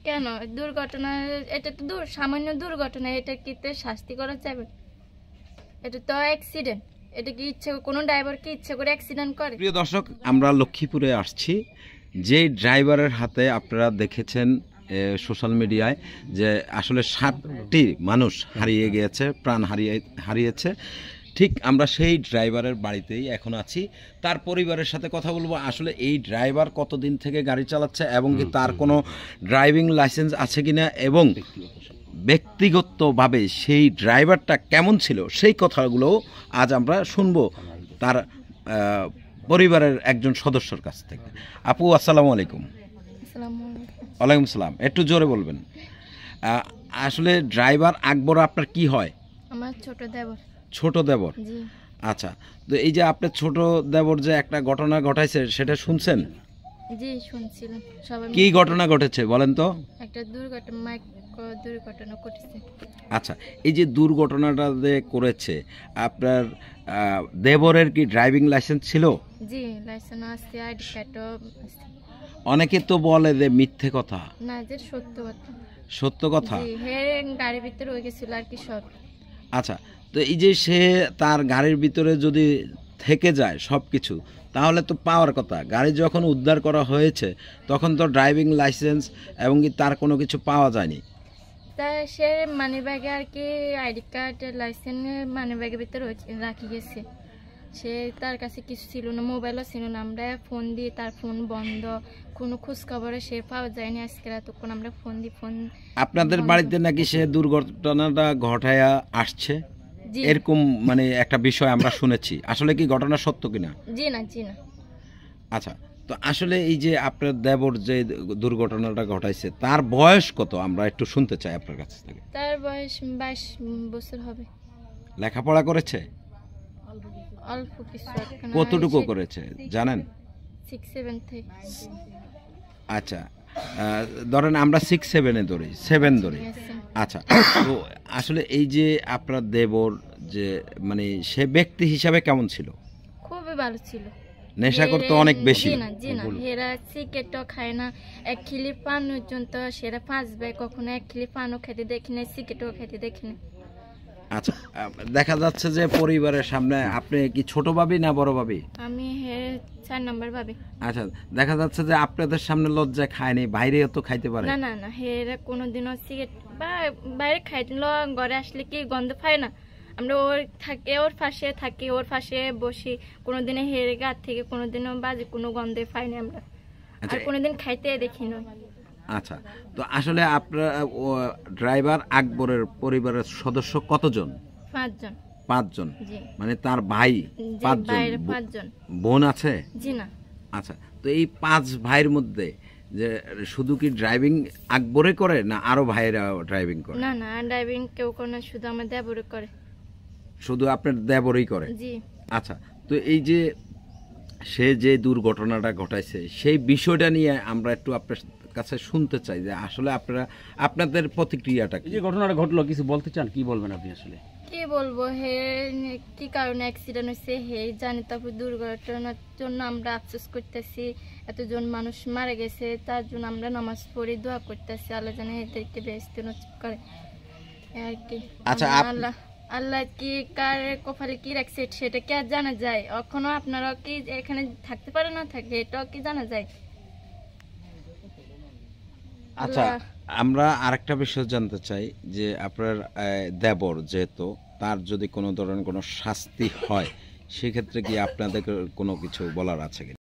কেন দুর্ঘটনা? এটা তো সামান্য দুর্ঘটনা, এটা কি শাস্তি করা যাবে? এটা তো অ্যাক্সিডেন্ট। এটা কি ইচ্ছে কোনো ড্রাইভার কি ইচ্ছে করে অ্যাক্সিডেন্ট করে? প্রিয় দর্শক, আমরা লক্ষ্মীপুরে আসছি। যে ড্রাইভারের হাতে আপনারা দেখেছেন সোশ্যাল মিডিয়ায় যে আসলে 60টি মানুষ হারিয়ে গিয়েছে, প্রাণ হারিয়েছে, ঠিক আমরা সেই ড্রাইভারের বাড়িতেই এখন আছি। তার পরিবারের সাথে কথা বলবো। আসলে এই ড্রাইভার কতদিন থেকে গাড়ি চালাচ্ছে এবং কি তার কোনো ড্রাইভিং লাইসেন্স আছে কিনা এবং ব্যক্তিগতভাবে সেই ড্রাইভারটা কেমন ছিল সেই কথাগুলো আজ আমরা শুনবো তার পরিবারের একজন সদস্যর কাছ থেকে। আপু, আসসালামু আলাইকুম। ওয়ালাইকুম সালাম। একটু জোরে বলবেন। আসলে ড্রাইভার আকবর আপনার কি হয়? আমার ছোট দেবর। ছোট দেবর? জি। আচ্ছা, তো এই যে আপনার ছোট দেবর যে একটা ঘটনা ঘটাইছে সেটা শুনছেন? জি শুনছিলাম। সবাই কি ঘটনা ঘটেছে বলেন তো? একটা দুর্ঘটনা ঘটেছে। আচ্ছা, এই যে দুর্ঘটনাটা যে করেছে আপনার দেবরের কি ড্রাইভিং লাইসেন্স ছিল? জি লাইসেন্স আছে, আইডি কার্ডও আছে। অনেকে তো বলে যে মিথ্যে কথা। না, যে সত্য কথা। সত্য কথা? জি, হে গাড়ির ভিতরে হয়ে গেছিল আর কি সব। আচ্ছা, তো এই যে সে তার গাড়ির ভিতরে যদি থেকে যায় সব কিছু, তাহলে তো পাওয়ার কথা। গাড়ি যখন উদ্ধার করা হয়েছে তখন তো ড্রাইভিং লাইসেন্স এবং কি তার কোনো কিছু পাওয়া যায়নি। তাই সে মানি ব্যাগে আর কি আইডি কার্ড লাইসেন্স মানি ব্যাগের ভিতরে রাখি গেছে। সে তার কাছে কিছু ছিল না, মোবাইলও ছিল না। আমরা ফোন দিয়ে তার ফোন বন্ধ, কোনো খোঁজ খবরে সে পাওয়া যায়নি। আজকে এতক্ষণ আমরা ফোন আপনাদের বাড়িতে নাকি সে দুর্ঘটনাটা ঘটায়া আসছে এরকম মানে একটা বিষয় আমরা শুনেছি। আসলে কি ঘটনা সত্য কিনা? জি না, জি না। আচ্ছা, তো আসলে এই যে আপনার দেবর যে দুর্ঘটনাটা ঘটাইছে তার বয়স কত আমরা একটু শুনতে চাই আপনার কাছ থেকে। তার বয়স 22 বছর হবে। লেখাপড়া করেছে? অল্প কিছু। কতটুকু করেছে জানেন? 6-7 থেকে। আচ্ছা, ধরেন আমরা 6-7-এ ধরি, 7 ধরি। আচ্ছা, তো আসলে এই যে আপনার দেবর যে মানে সে ব্যক্তি হিসাবে কেমন ছিল? খুবই ভালো ছিল। নেশা করতে অনেক বেশি? জি না, জি না। হেরা সিগারেটও খায় না। 1 খিলি পান পর্যন্ত সেরা 5 ভাই কখনো 1 খিলি পানও খেতে দেখি না, সিগারেটও খেতে দেখি না। আচ্ছা, দেখা যাচ্ছে যে পরিবারের সামনে আপনি কি ছোট ভাবি না বড় ভাবি? আমি 4 নম্বর ভাবি। আচ্ছা, দেখা যাচ্ছে যে আপনাদের সামনে লজ্জা খায়নি, বাইরেও তো খাইতে পারে। না না না, হেরা কোনোদিনও সিগারেট বা বাইরে খাইলো, ঘরে আসলে কি গন্ধ পায় না। আমরা ওর পাশে থাকি, ওর পাশে বসি। কোনোদিনও হেরে গা থেকে কোনোদিনও বাজে কোনো গন্ধে পাইনি আমরা। আর কোনোদিন খাইতে দেখি না। আচ্ছা, তো আসলে আপনার ড্রাইভার আকবরের পরিবারের সদস্য কতজন? 5 জন। 5 জন? মানে তার ভাই 5 জন? বোন আছে? জি না। আচ্ছা, তো এই 5 ভাইয়ের মধ্যে যে শুধু কি ড্রাইভিং আকবরে করে না আরো ভাইয়েরা ড্রাইভিং করে? না না, ড্রাইভিং কেউ করে না, শুধু আমার দেবরে করে। শুধু আপনার দেবরই করে? জি। আচ্ছা, তো এই যে সে যে দুর্ঘটনাটা ঘটাইছে সেই বিষয়টা নিয়ে আমরা একটু আপনার কাছে শুনতে চাই যে আসলে আপনাদের প্রতিক্রিয়াটা কি? যে ঘটনাটা ঘটলো কিছু বলতে চান? কি বলবেন আপনি? আসলে কি বলবো, হে কি কারণে অ্যাক্সিডেন্ট হয়েছে হে জানি। তারপর দুর্ঘটনার জন্য আমরা আফসোস করতেছি। এতজন মানুষ মারা গেছে, তার জন্য আমরা নামাজ পড়ে দোয়া করতেছি আল্লাহ যেন এদেরকে বেহেশতে নসিব করে আর কি। আচ্ছা, আল্লাহ কি কার কপালে কি রাখছে সেটা কি আর জানা যায়? এখনো আপনারা কি এখানে থাকতে পারে না থাকে এটাও কি জানা যায়? আচ্ছা, আমরা আরেকটা বিষয় জানতে চাই যে আপনার দেবর যেহেতু তার যদি কোনো ধরনের কোনো শাস্তি হয় সেক্ষেত্রে কি আপনাদের কোনো কিছু বলার আছে কিনা?